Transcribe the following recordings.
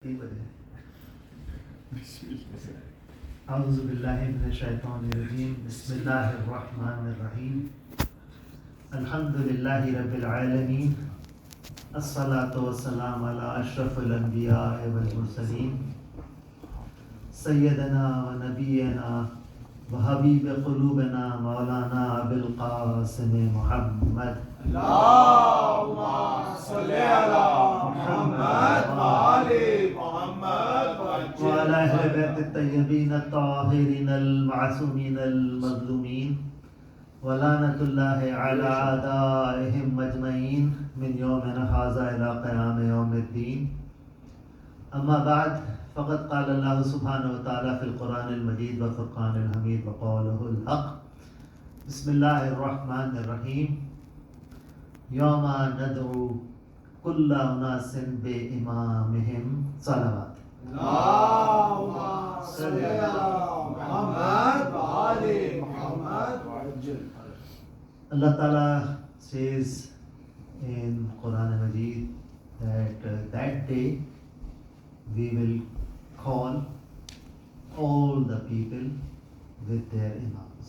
اعوذ باللہ من الشیطان الرجیم بسم اللہ الرحمن الرحیم الحمد للہ رب العالمین الصلاۃ والسلام علی اشرف الانبیاء والمرسلین سیدنا و نبینا و حبیب قلوبنا مولانا ابو القاسم محمد اللهم صل على محمد وآل محمد وعلى أهل بيت الطيبين الطاهرين المعصومين المظلومين ولعنة الله على أعدائهم أجمعين من يومنا هذا إلى قيام يوم الدين. أما بعد فقد قال الله سبحانه وتعالى في القرآن المجيد والفرقان الحميد وقوله الحق. بسم الله الرحمن الرحيم. يوم ندعو كل أناس بإمامهم صلوات. اللهم صل على محمد وآل محمد. Allah Ta'ala says in Quran Majid that that day we will call all the people with their imams.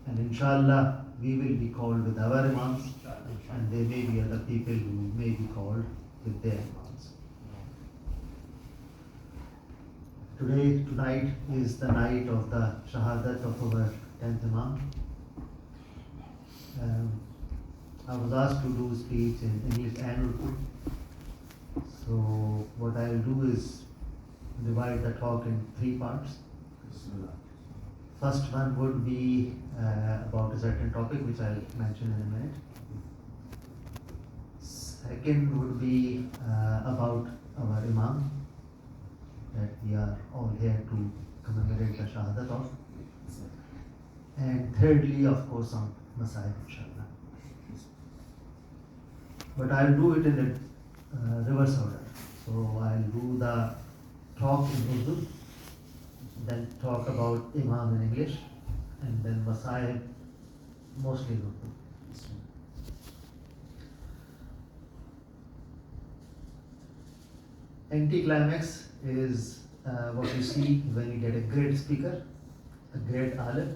And inshallah we will be called with our imams, and there may be other people who may be called with their imams. Tonight is the night of the Shahadat of our 10th Imam. I was asked to do a speech in English and Urdu. So what I will do is divide the talk in 3 parts. First one would be about a certain topic which I'll mention in a minute. Second would be about our Imam that we are all here to commemorate the Shahadat of. And thirdly, of course, on Masaib, inshallah. But I'll do it in a reverse order. So I'll do the talk in Urdu, then talk about Imam in English, and then Masaib mostly in Urdu. Anticlimax is what you see when you get a great speaker, a great alim,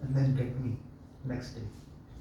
and then get me next day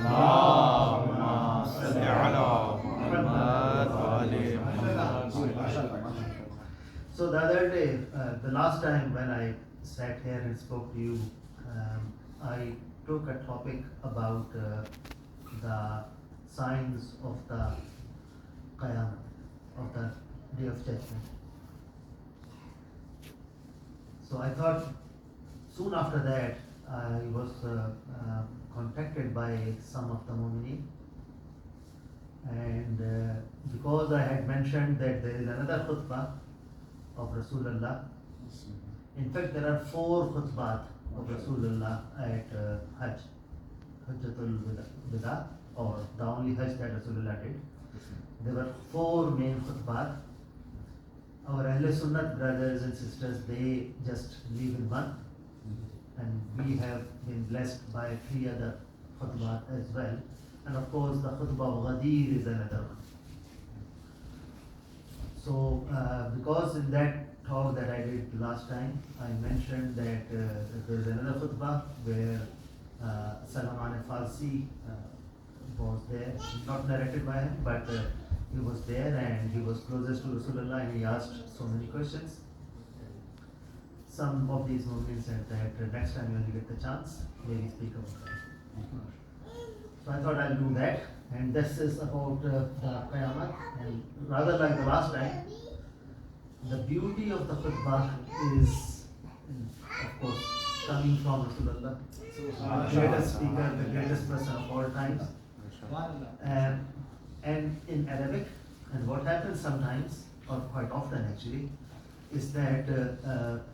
اللهم صل على محمد وآل محمد. So the other day, the last time when I sat here and spoke to you, I took a topic about the signs of the Qiyamah, of the Day of Judgment. So I thought soon after that I was contacted by some of the Mu'mineen, and because I had mentioned that there is another khutbah of Rasulullah. In fact, there are 4 khutbat of Rasulullah at Hajj, Hajjatul Wada, or the only Hajj that Rasulullah did. There were 4 main khutbat. Our Ahle Sunnat brothers and sisters, they just live in one, and we have been blessed by 3 other khutbat as well. And of course, the khutbah of Ghadir is another one. So, because in that talk that I did last time, I mentioned that there is another khutbah where Salman Farsi was there, not narrated by him, but he was there and he was closest to Rasulullah and he asked so many questions. Some of these moments said that next time when you get the chance, maybe speak about that. So I thought I'll do that, and this is about the Qiyamah, and rather like the last time, the beauty of the khutbah is, of course, coming from Rasulullah, the greatest speaker, the greatest person of all times, and in Arabic. And what happens sometimes, or quite often actually, is that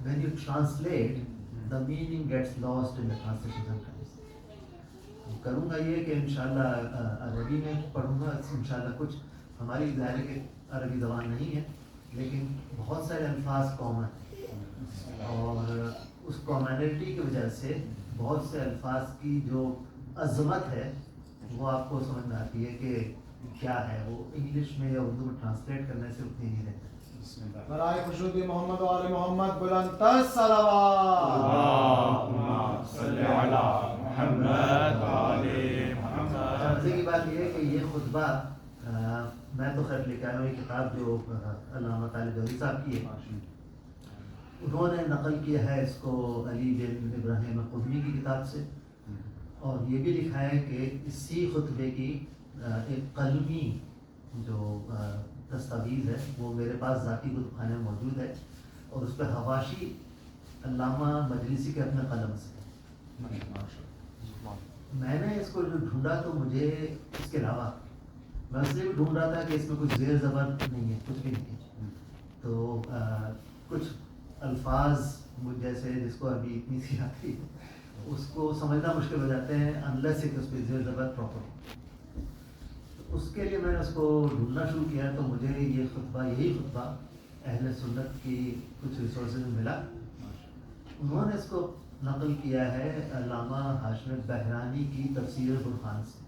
when you translate, the meaning gets lost in the translation sometimes. کروں گا یہ کہ انشاءاللہ عربی میں پڑھوں گا. انشاءاللہ کچھ ہماری ظاہر کہ عربی زبان نہیں ہے, لیکن بہت سارے الفاظ کامن ہیں, اور اس کامنلٹی کی وجہ سے بہت سے الفاظ کی جو عظمت ہے وہ آپ کو سمجھ میں آتی ہے کہ کیا ہے. وہ انگلش میں یا اردو میں ٹرانسلیٹ کرنے سے اتنی نہیں رہتے. برائے خشنودی محمد و آل محمد بلند تر صلوات. اللهم صل على محمد وآل محمد. مزے کی بات یہ ہے کہ یہ خطبہ میں تو خیر لے کے آیا ہوں. یہ کتاب جو علامہ طالب جوہری صاحب کی ہے, انہوں نے نقل کیا ہے اس کو علی بن ابراہیم قدمی کی کتاب سے, اور یہ بھی لکھا ہے کہ اسی خطبے کی ایک قلمی جو دستاویز ہے وہ میرے پاس ذاتی کتب خانے میں موجود ہے, اور اس پہ حواشی علامہ مجلسی کے اپنے قلم سے. میں نے اس کو جو ڈھونڈا تو مجھے اس کے علاوہ میں اس لیے بھی ڈھونڈ رہا تھا کہ اس میں کچھ زیر زبر نہیں ہے, کچھ بھی نہیں ہے. تو کچھ الفاظ مجھ جیسے جس کو ابھی اتنی سی آتی ہے اس کو سمجھنا مشکل ہو جاتے ہیں انلیس کہ اس پہ زیر زبر پراپر ہو. اس کے لیے میں نے اس کو ڈھونڈنا شروع کیا تو مجھے یہ خطبہ, یہی خطبہ اہل سنت کی کچھ ریسورسز میں ملا. انہوں نے اس کو نقل کیا ہے علامہ ہاشم بحرانی کی تفسیر برہان سے.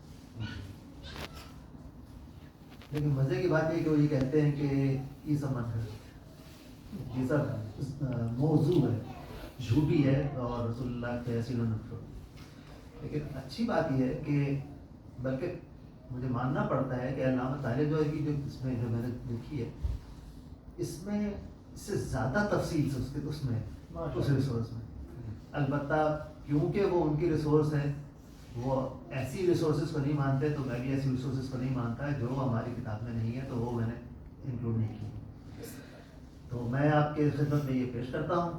لیکن مزے کی بات یہ کہ وہ یہ کہتے ہیں کہ یہ سب مت یہ سب موضوع ہے, جھوٹی ہے اور رسول اللہ کے ایسی نفر. لیکن اچھی بات یہ ہے کہ بلکہ مجھے ماننا پڑتا ہے کہ علامہ طالب جوہری کی جو اس میں جو میں نے دیکھی ہے اس میں اس سے زیادہ تفصیل سے اس میں اس ریسورس میں. البتہ کیونکہ وہ ان کی ریسورس ہے, وہ ایسی ریسورسز کو نہیں مانتے, تو میں بھی ایسی ریسورسز کو نہیں مانتا جو ہماری کتاب میں نہیں ہے, تو وہ میں نے انکلوڈ نہیں کی. تو میں آپ کے خدمت میں یہ پیش کرتا ہوں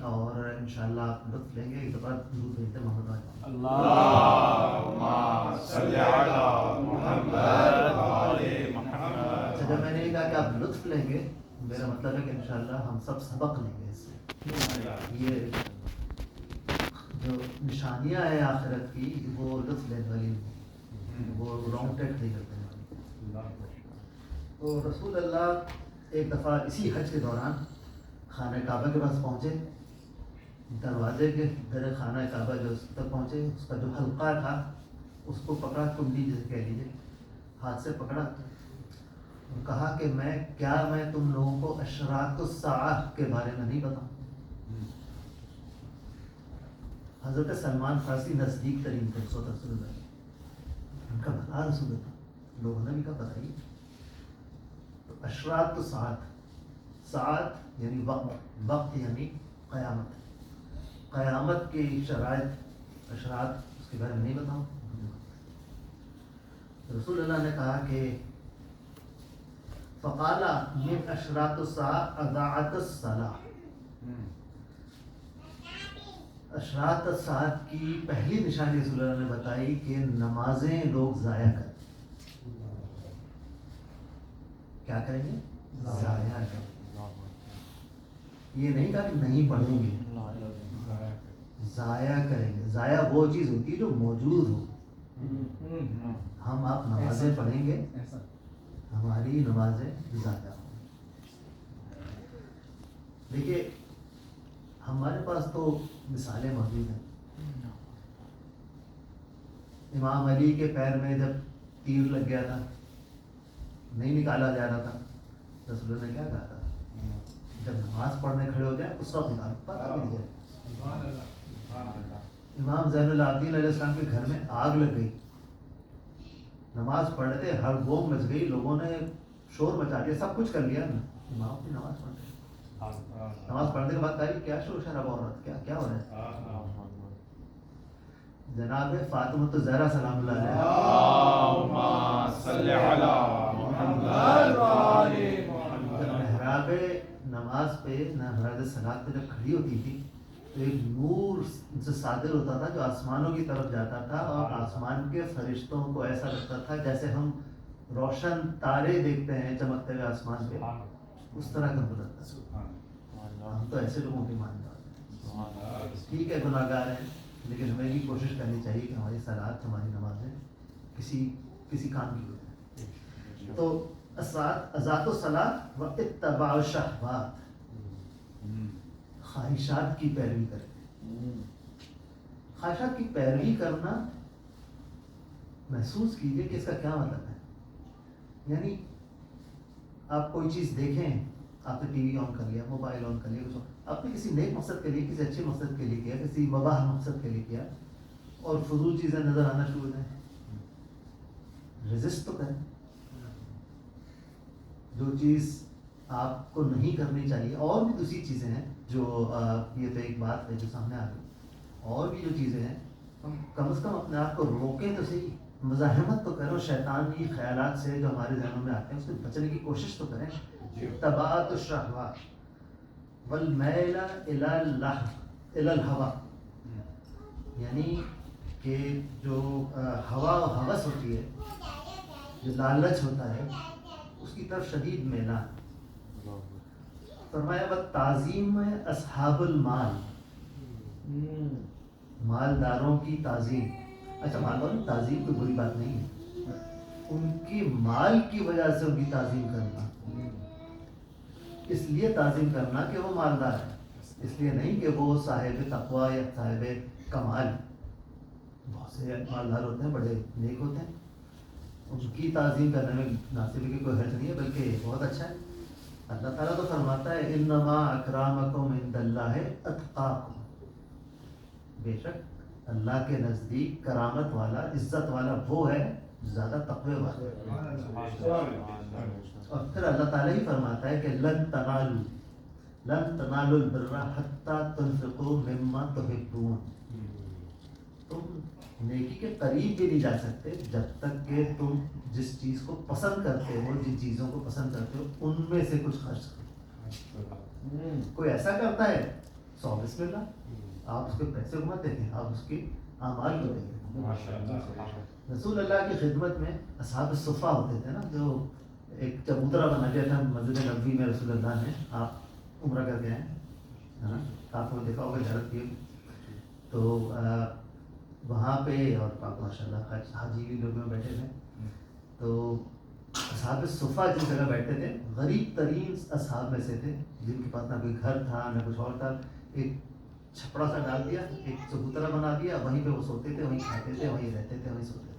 اور انشاءاللہ آپ لطف لیں گے. ایک دفعہ درود بھیجتے ہیں محمد علیہ. اللهم صل على محمد وآل محمد. اچھا, جب میں نے یہ کہا کہ آپ لطف لیں گے, میرا مطلب ہے کہ انشاءاللہ ہم سب سبق لیں گے اس سے. یہ جو نشانیاں ہیں آخرت کی وہ لطف لینے والی, وہ رانگ ٹیک نہیں کرتے ہیں. تو رسول اللہ ایک دفعہ اسی حج کے دوران خانہ کعبہ کے پاس پہنچے. دروازے کے در خانہ کعبہ جو اس تک پہنچے, اس کا جو حلقہ تھا اس کو پکڑا, کنڈی جیسے کہہ لیجیے, ہاتھ سے پکڑا اور کہا کہ میں تم لوگوں کو اشراط الساعہ کے بارے میں نہیں بتاؤں. حضرت سلمان فارسی نزدیک ترین تھے رسول اللہ, ان کا بتا رسول اللہ, لوگوں نے بھی کہا بتائیے. تو اشراط الساعہ, ساعت یعنی وقت, وقت یعنی قیامت, قیامت کی شرائط اشراط اس کے بارے میں نہیں بتاؤں. رسول اللہ نے کہا کہ فقال من اشراط الساعة اضاعت الصلاة. اشراط الساعت کی پہلی نشانی رسول اللہ نے بتائی کہ نمازیں لوگ ضائع کریں. کیا کریں گے؟ ضائع کریں. یہ نہیں کہا کہ نہیں پڑھیں گے, ضائع کریں گے. ضائع وہ چیز ہوتی ہے جو موجود ہو. ہم آپ نمازیں پڑھیں گے, ہماری نمازیں ضائع ہوں. دیکھیے ہمارے پاس تو مثالیں موجود ہیں. امام علی کے پیر میں جب تیر لگ گیا تھا, نہیں نکالا جا رہا تھا, رسول اللہ نے کیا کہا تھا؟ جب نماز پڑھنے کھڑے ہو جائیں اس وقت نکال, پتہ بھی نہیں. امام زین العابدین علیہ السلام کے گھر میں آگ لگ گئی, نماز پڑھ رہے تھے, ہر گوگ مچ گئی, لوگوں نے شور مچا دیا, سب کچھ کر لیا, امام کی نماز پڑھ رہے. نماز پڑھنے کے بعد کہا کیا شور شرابہ ہو رہا تھا, کیا ہو رہا ہے؟ جناب فاطمہ زہرا سلام اللہ علیہا اللهم صل على محمد وآل محمد. محراب نماز پہ, محراب صلاۃ پہ جب کھڑی ہوتی تھی تو ایک نور ان سے صادر ہوتا تھا جو آسمانوں کی طرف جاتا تھا, اور آسمان کے فرشتوں کو ایسا لگتا تھا جیسے ہم روشن تارے دیکھتے ہیں چمکتے ہوئے آسمان پہ, اس طرح کا نظر تھا. ہم تو ایسے لوگوں کی ماننے والے ہیں. ٹھیک ہے گناہ گار ہیں, لیکن ہمیں بھی کوشش کرنی چاہیے کہ ہماری صلات, ہماری نمازیں کسی کام کی ہو جائیں. تو اضاعت الصلاۃ و اتباع الشہوات, خواہشات کی پیروی کریں. خواہشات کی پیروی کرنا محسوس کیجئے کہ اس کا کیا مطلب ہے. یعنی آپ کوئی چیز دیکھیں, آپ نے ٹی وی آن کر لیا, موبائل آن کر لیا, کچھ آپ نے کسی نیک مقصد کے لیے, کسی اچھے مقصد کے لیے کیا, کسی مباح مقصد کے لیے کیا, اور فضول چیزیں نظر آنا شروع ہو جائیں, ریزسٹ تو کریں. جو چیز آپ کو نہیں کرنی چاہیے, اور بھی دوسری چیزیں ہیں جو یہ تو ایک بات ہے جو سامنے آ گئی, اور بھی جو چیزیں ہیں ہم کم از کم اپنے آپ کو روکیں تو صحیح, مزاحمت تو کریں, اور شیطانی خیالات سے جو ہمارے ذہنوں میں آتے ہیں اس سے بچنے کی کوشش تو کریں. تبعات الشہوات والمیل الی الہوا, یعنی کہ جو ہوا و ہوس ہوتی ہے, جو لالچ ہوتا ہے, اس کی طرف شدید میلان. فرمایا تعظیم اصحاب المال, مالداروں کی تعظیم. اچھا, مالداروں کی تعظیم کوئی بری بات نہیں ہے, ان کی مال کی وجہ سے ان کی تعظیم کرنا, اس لیے تعظیم کرنا کہ وہ مالدار ہے, اس لیے نہیں کہ وہ صاحب تقوی یا صاحب کمال. بہت سے مالدار ہوتے ہیں, بڑے نیک ہوتے ہیں, ان کی تعظیم کرنے میں ناصب کی کوئی حرج نہیں ہے, بلکہ بہت اچھا ہے. اللہ تعالیٰ تو فرماتا ہے انما اکرامکم عند اللہ اتقاکم, بے شک اللہ کے نزدیک کرامت والا, عزت والا وہ ہے زیادہ تقوی والا. اور پھر اللہ تعالیٰ ہی فرماتا ہے کہ لن تنالوا البر حتی تنفقوا مما تحبون, تم نیکی کے قریب بھی نہیں جا سکتے جب تک کہ تم جس چیز کو پسند کرتے ہو, جن چیزوں کو پسند کرتے ہو, ان میں سے کچھ خرچ کرو. کوئی ایسا کرتا ہے 100 بسم اللہ, آپ اس کے پیسے کو مت دیکھیں, آپ اس کے اعمال کو دیکھیں. رسول اللہ کی خدمت میں اصحاب الصفہ ہوتے تھے نا, جو ایک چبوترا بنا دیا تھا مسجد نبوی میں رسول اللہ نے, آپ عمرہ کر کے آئے ہیں, آپ نے دیکھا ہوگا زیارت کی, تو وہاں پہ, اور آپ ماشاء اللہ حاجی بھی لوگ میں بیٹھے تھے, تو اصحاب صفہ جس جگہ بیٹھے تھے غریب ترین اصحاب میں سے تھے, جن کے پاس نہ کوئی گھر تھا نہ کچھ اور تھا. ایک چھپڑا سا ڈال دیا, ایک چبوترا بنا دیا, وہیں پہ وہ سوتے تھے, وہیں کھاتے تھے, وہیں رہتے تھے, وہیں سوتے تھے.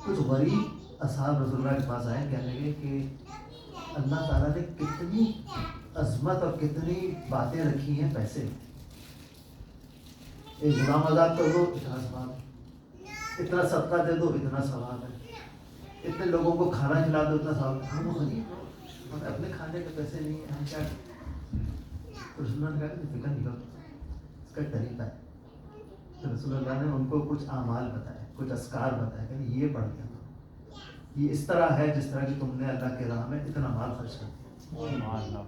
کچھ غریب اصحاب رسول اللہ کے پاس آئے, کہنے لگے کہ اللہ تعالیٰ نے کتنی عظمت اور کتنی باتیں رکھی ہیں پیسے میں. ایک غلام آزاد کر دو, اتنا ثواب ہے, اتنا صدقہ دے دو, اتنا ثواب ہے, اتنے لوگوں کو کھانا کھلا دو, اتنا ثواب ہے. ہم غریب لوگ, ہمیں اپنے کھانے کے پیسے نہیں ہیں, ہم کیا کریں؟ تو رسول اللہ نے کہا کہ فکر نہیں کرو, اس کا طریقہ ہے. تو رسول اللہ نے ان کو کچھ اعمال بتائے, کچھ اذکار بتائے کہ یہ پڑھ لیا کرو, یہ اس طرح ہے جس طرح کہ تم نے اللہ کے راہ میں اتنا مال خرچ کر دیا.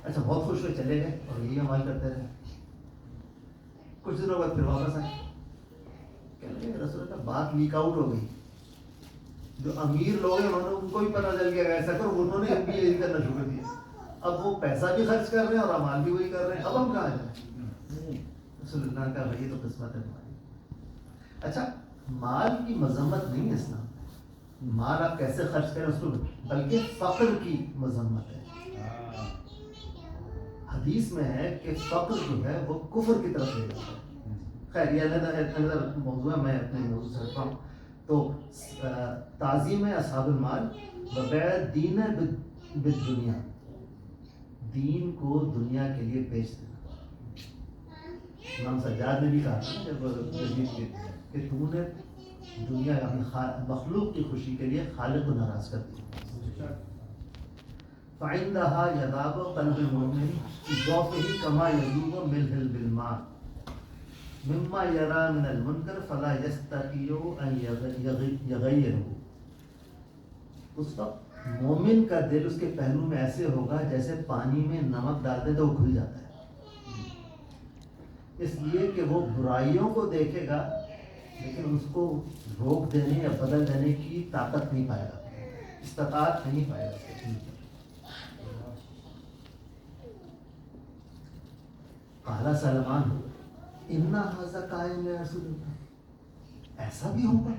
اچھا, بہت خوش ہوئے, چلے گئے اور یہی عمل کرتے رہے. کچھ دنوں بعد پھر واپس آئے, کہنے لگے رسول اللہ بات لیک آؤٹ ہو گئی. جو امیر لوگ ہیں انہوں نے, ان کو بھی پتہ چل گیا ایسا کرو, انہوں نے بھی یہی کرنا شروع کر دیا. اب وہ پیسہ بھی خرچ کر رہے ہیں اور اعمال بھی وہی کر رہے ہیں, اب ہم کہاں جائیں؟ رسول اللہ کا بھائی تو قسمت ہے تمہاری. اچھا, مال کی مذمت نہیں ہے اسلام میں, مال آپ کیسے خرچ کریں اس کو, بلکہ فقر کی مذمت ہے. حدیث میں ہے کہ فقر جو ہے وہ کفر کی طرف لے جاتا ہے. خیر یہ علیحدہ موضوع ہے, میں اپنے موضوع سے ہٹتا ہوں. تو تعظیم اصحاب المال بغیر دین بالدنیا, دین کو دنیا کے لیے بیچ دینا. امام سجاد نے بھی کہا تھا جب یزید کے, کہ تو نے دنیا اپنی مخلوق کی خوشی کے لیے خالق کو ناراض کر دیا. فعندها يذاب قلب المؤمن بضعفه كما يذوب ملح بالماء مما يرى من المنكر فلا يستطيع ان يغيره. اس وقت مومن کا دل اس کے پہلو میں ایسے ہوگا جیسے پانی میں نمک ڈال دے تو وہ گھل جاتا ہے, اس لیے کہ وہ برائیوں کو دیکھے گا لیکن اس کو روک دینے یا بدل دینے کی طاقت نہیں پائے گا, استطاعت نہیں پائے گا. قال سلمان ان ھذا قائم یا رسول اللہ, ایسا بھی ہوگا,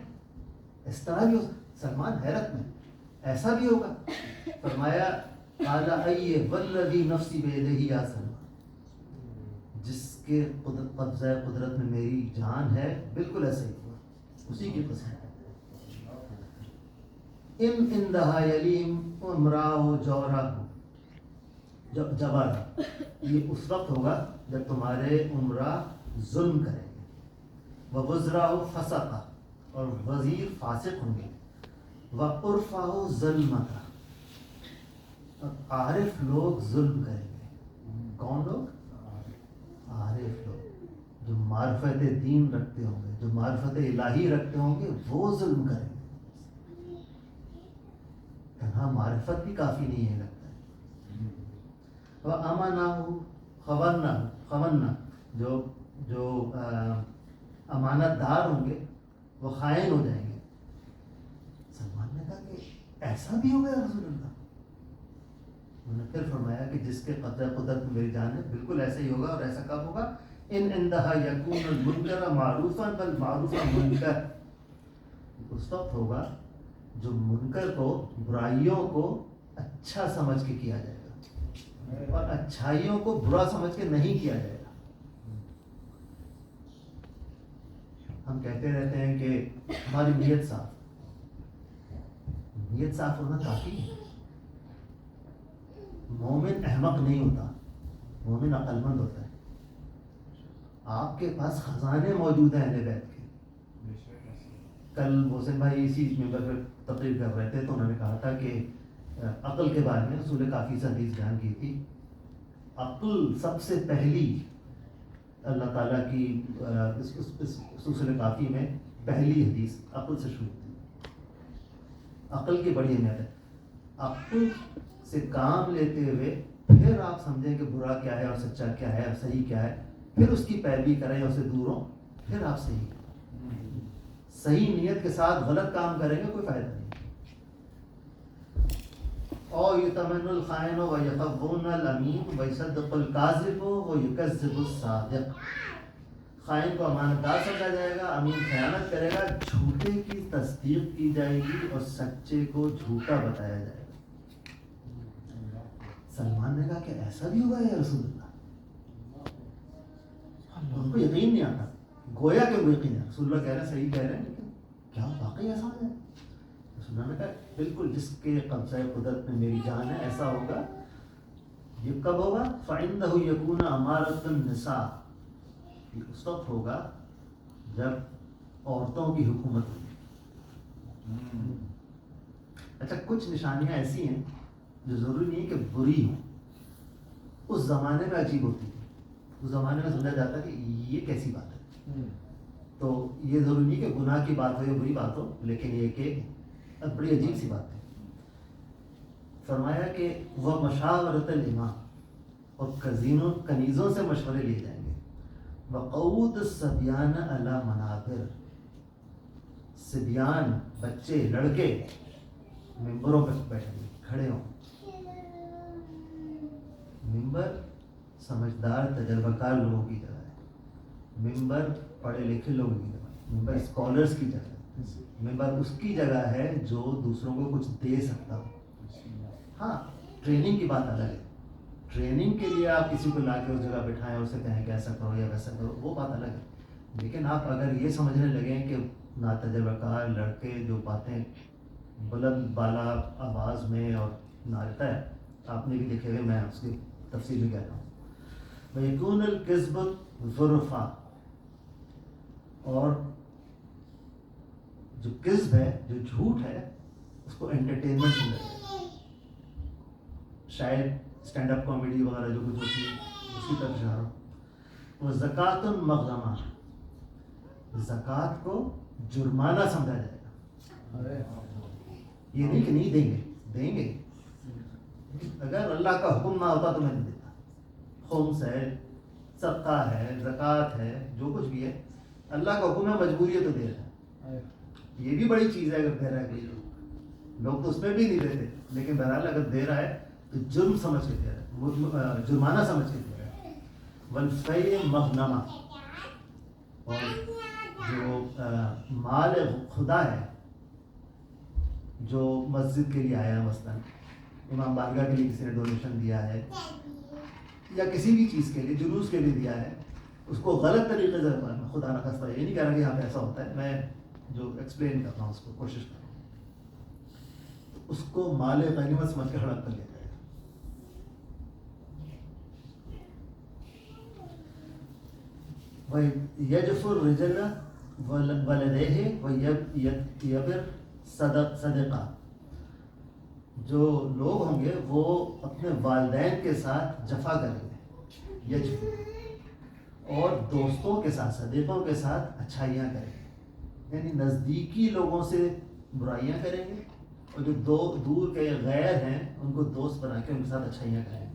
اس طرح بھی ہو. سلمان حیرت میں, ایسا بھی ہوگا. فرمایا قال ای والذی نفسی بیدہ یا سلمان, جس کے قبضہ قدرت میں میری جان ہے، بالکل ایسے ہی ہوا، اسی کی قسم. ان اندہا یلیم امراہ جورہ جبارہ، یہ اس وقت ہوگا جب تمہارے عمرہ ظلم کریں گے. ووزراء فسقہ، اور وزیر فاسق ہوں گے. وعرفاء ظلمۃ، اور عارف لوگ ظلم کریں گے. کون لوگ؟ عارف لوگ جو معرفت دین رکھتے ہوں گے، جو معرفت الہی رکھتے ہوں گے، وہ ظلم کریں گے. تنہا معرفت بھی کافی نہیں ہے لگتا ہے. وَأَمَنَهُ خَوَنَّا، جو امانت دار ہوں گے وہ خائن ہو جائیں گے. سلمان نے کہا کہ ایسا بھی ہوگا یا رسول اللہ؟ انہوں نے پھر فرمایا کہ جس کے قدر قدرت میں میری جان ہے، بالکل ایسا ہی ہوگا. اور ایسا کب ہوگا؟ ان اندہا یکون المنکر معروفا بل معروفا منکر، اس وقت ہوگا جو منکر کو، برائیوں کو اچھا سمجھ کے کیا جائے گا اور اچھائیوں کو برا سمجھ کے نہیں کیا جائے گا. ہم کہتے رہتے ہیں کہ ہماری نیت صاف ہونا کافی ہے. مومن احمق نہیں ہوتا، مومن عقل مند ہوتا ہے. آپ کے پاس خزانے موجود ہیں اہل بیت کے. کل محسن بھائی اسی ممبر پر تقریر کر رہے تھے تو انہوں نے کہا تھا کہ عقل کے بارے میں رسول کافی سے حدیث بیان کی تھی. عقل سب سے پہلی اللہ تعالیٰ کی رسول کافی میں پہلی حدیث عقل سے شروع تھی. عقل کی بڑی اہمیت ہے. عقل سے کام لیتے ہوئے پھر آپ سمجھیں کہ برا کیا ہے اور سچا کیا ہے اور صحیح کیا ہے، پھر اس کی پیروی کریں اور اسے دور ہوں، پھر آپ صحیح نیت کے ساتھ غلط کام کریں گے، کوئی فائدہ نہیں. او یتمن الخائن و یخون الامین و یصدق الکاذب و یکذب الصادق. خائن کو امانت دار سمجھا جائے گا، امین خیانت کرے گا، جھوٹے کی تصدیق کی جائے گی اور سچے کو جھوٹا بتایا جائے گا. سلمان نے کہا کہ ایسا بھی ہوگا یا رسول اللہ؟ ان کو یقین نہیں آتا، گویا کہ وہ یقین ہے. رسول اللہ کہہ رہے ہیں صحیح کہہ رہے ہیں، لیکن کیا واقعی ایسا ہے؟ رسول اللہ نے کہا بالکل جس کے قبضہ قدرت میں میری جان ہے ایسا ہوگا. یہ کب ہوگا؟ فَإِنَّهُ يَكُونَ أَمَارَةُ النِّسَاءِ، یہ اس وقت ہوگا جب عورتوں کی حکومت ہوگی. اچھا کچھ نشانیاں ایسی ہیں جو ضروری نہیں کہ بری ہوں، اس زمانے میں عجیب ہوتی تھی. اس زمانے میں سمجھا جاتا کہ یہ کیسی بات ہے. تو یہ ضروری نہیں کہ گناہ کی بات ہو یا بری بات ہو، لیکن یہ کہ بڑی عجیب سی بات ہے. فرمایا کہ وہ مشاورت الامام، اور کنیزوں سے مشورے لیے جائیں گے. وقعود الصبیان علی منابر، صبیان بچے لڑکے ممبروں پہ بیٹھیں گے، کھڑے ہوں. ممبر سمجھدار تجربہ کار لوگوں کی جگہ ہے، ممبر پڑھے لکھے لوگوں کی جگہ ہے، ممبر اسکالرس کی جگہ ہے. ممبر اس کی جگہ ہے جو دوسروں کو کچھ دے سکتا ہو. ہاں ٹریننگ کی بات الگ ہے. ٹریننگ کے لیے آپ کسی کو لا کے اس جگہ بٹھائیں اور اسے کہیں کہ ایسا کرو یا ویسا کرو، وہ بات الگ ہے. لیکن آپ اگر یہ سمجھنے لگیں کہ ناتجربہ کار لڑکے جو باتیں بلند بالا آواز میں اور نالتا ہے، آپ نے بھی دیکھے ہوئے، میں اس کی تفصیل بھی کہتا ہوں. وَيَكُونَ الْكِذْبُ ظُرْفًا، اور جو کذب ہے، جو جھوٹ ہے، اس کو انٹرٹینمنٹ سمجھا جائے. شاید اسٹینڈ اپ کامیڈی وغیرہ جو کچھ ہوتی ہے اس کی طرف اشارہ. وہ زکوٰۃ المغرمہ، زکوٰۃ کو جرمانہ سمجھا جائے گا. یہ نہیں کہ نہیں دیں گے. اگر اللہ کا حکم نہ ہوتا تو میں نہیں دیتا. خمس ہے، صدقہ ہے، زکوٰۃ ہے، جو کچھ بھی ہے، اللہ کا حکم ہے، مجبوری ہے تو دے رہا ہے. یہ بھی بڑی چیز ہے اگر دے رہا ہے کوئی لوگ تو اس میں بھی نہیں دیتے، لیکن بہرحال اگر دے رہا ہے تو جرم سمجھ کے دے رہا ہے، جرمانہ سمجھ کے دے رہا ہے. والفیء مغنمہ، اور جو مال خدا ہے جو مسجد کے لیے آیا، مثلا امام بارگاہ کے لیے کسی نے ڈونیشن دیا ہے یا کسی بھی چیز کے لیے جلوس کے لیے دیا ہے اس کو غلط طریقے سے خدا نخواستہ یہ نہیں کہہ رہا کہ یہاں پہ ایسا ہوتا ہے، میں جو ایکسپلین کر رہا ہوں اس کو کوشش کر رہا ہوں، تو اس کو مال غنیمت سمجھ کے ہڑپ کر لیتا ہے. وَيَجْفُ الرِّجَلَ وَلَدَيْهِ وَيَبِرْ صَدَقَةً، جو لوگ ہوں گے وہ اپنے والدین کے ساتھ جفا کریں گے، یجف، اور دوستوں کے ساتھ صدیقوں کے ساتھ اچھائیاں کریں گے، یعنی نزدیکی لوگوں سے برائیاں کریں گے اور جو دور کے غیر ہیں ان کو دوست بنا کے ان کے ساتھ اچھائیاں کریں گے.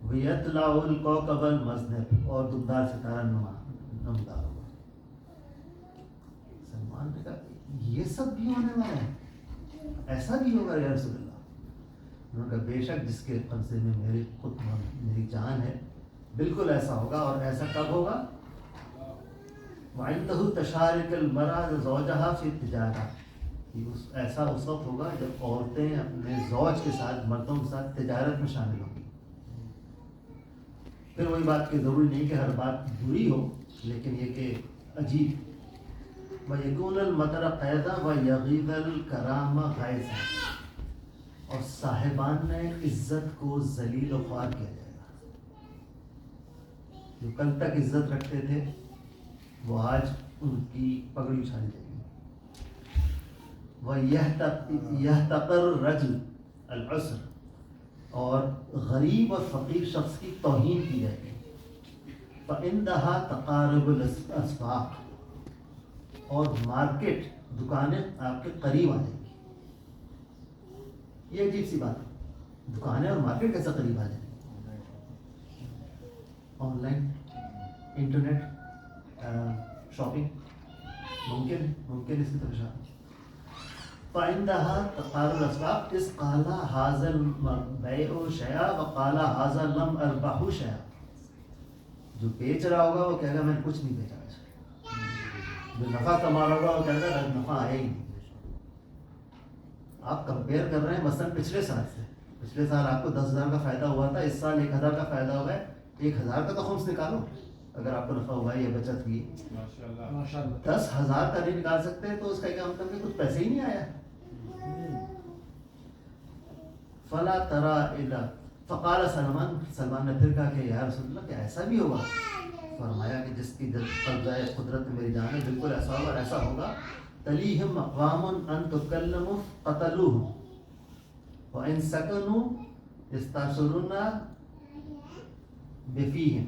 وَيَطْلَعُ الْكَوْكَبَ الْمَزْدَحِ، اور دمدار ستارہ نمودار ہوگا. سلمان نے کہا یہ سب بھی ہونے والا ہے، ایسا بھی ہوگا یا رسول اللہ؟ انہوں نے کہا بے شک جس کے قبضے میں میری جان ہے بالکل ایسا ہوگا. اور ایسا کب ہوگا؟ وَعِنْدَهُ تَشَارِكُ الْمَرْأَةُ زَوْجَهَا فِي التِّجَارَةِ، ایسا اس وقت ہوگا جب عورتیں اپنے زوج کے ساتھ، مردوں کے ساتھ تجارت میں شامل ہوں گی. پھر وہی بات کہ ضروری نہیں کہ ہر بات بری ہو، لیکن یہ کہ عجیب. وَيَكُونَ الْمَطَرَ قَيْدًا وَيَغِيظَ الْكَرَامَ غَائِزًا، اور صاحبان عزت کو ذلیل و خوار کیا جائے گا. جو کل تک عزت رکھتے تھے وہ آج ان کی پگڑی اچھالی جائے گی. وَيَحْتَقِرُ الرَّجُلُ الْعُسْرَ، اور غریب اور فقیر شخص کی توہین کی جائے گی. فَإِنْدَهَا تَقَارُبُ الْأَسْفَاقِ، اور مارکیٹ، دکانیں آپ کے قریب آ جائیں گی. یہ عجیب سی بات ہے، دکانیں اور مارکیٹ کیسے قریب آ جائیں گی؟ آن لائن، انٹرنیٹ شاپنگ ممکن اس کی طرف اشارہ. فَإِنْدَهَا تَقَارُبُ الْأَسْفَاقِ إِذْ قَالَ هَذَا الْبَيْعُ شَيْئًا وَقَالَ هَذَا لَمْ أَرْبَحُ شَيْئًا، جو بیچ رہا ہوگا وہ کہے گا میں نے کچھ نہیں بیچا آج، جو نفع کما رہا ہوگا وہ کہے گا نفع آیا ہی نہیں. آپ کمپیئر کر رہے ہیں مثلاً پچھلے سال سے، پچھلے سال آپ کو 10,000 کا فائدہ ہوا تھا، اس سال 1,000 کا فائدہ ہوا ہے. 1,000 کا تو خمس نکالو اگر آپ کو نفع ہوا ہے یا بچت ہوئی. ماشاءاللہ 10,000 کا نہیں نکال سکتے تو اس کا کیا مطلب کہ کچھ پیسے ہی نہیں آیا. فلا ترى الا، فقال سلمان نے پھر کہا کہ یا رسول اللہ کیا ایسا بھی ہوگا؟ فرمایا کہ جس کی قبضہ قدرت میری جان ہے بالکل ایسا ہوگا. اور ایسا ہوگا تلیہم اقوام ان تکلموا قتلوہم وان سکنوا یستأثرون بفیہم.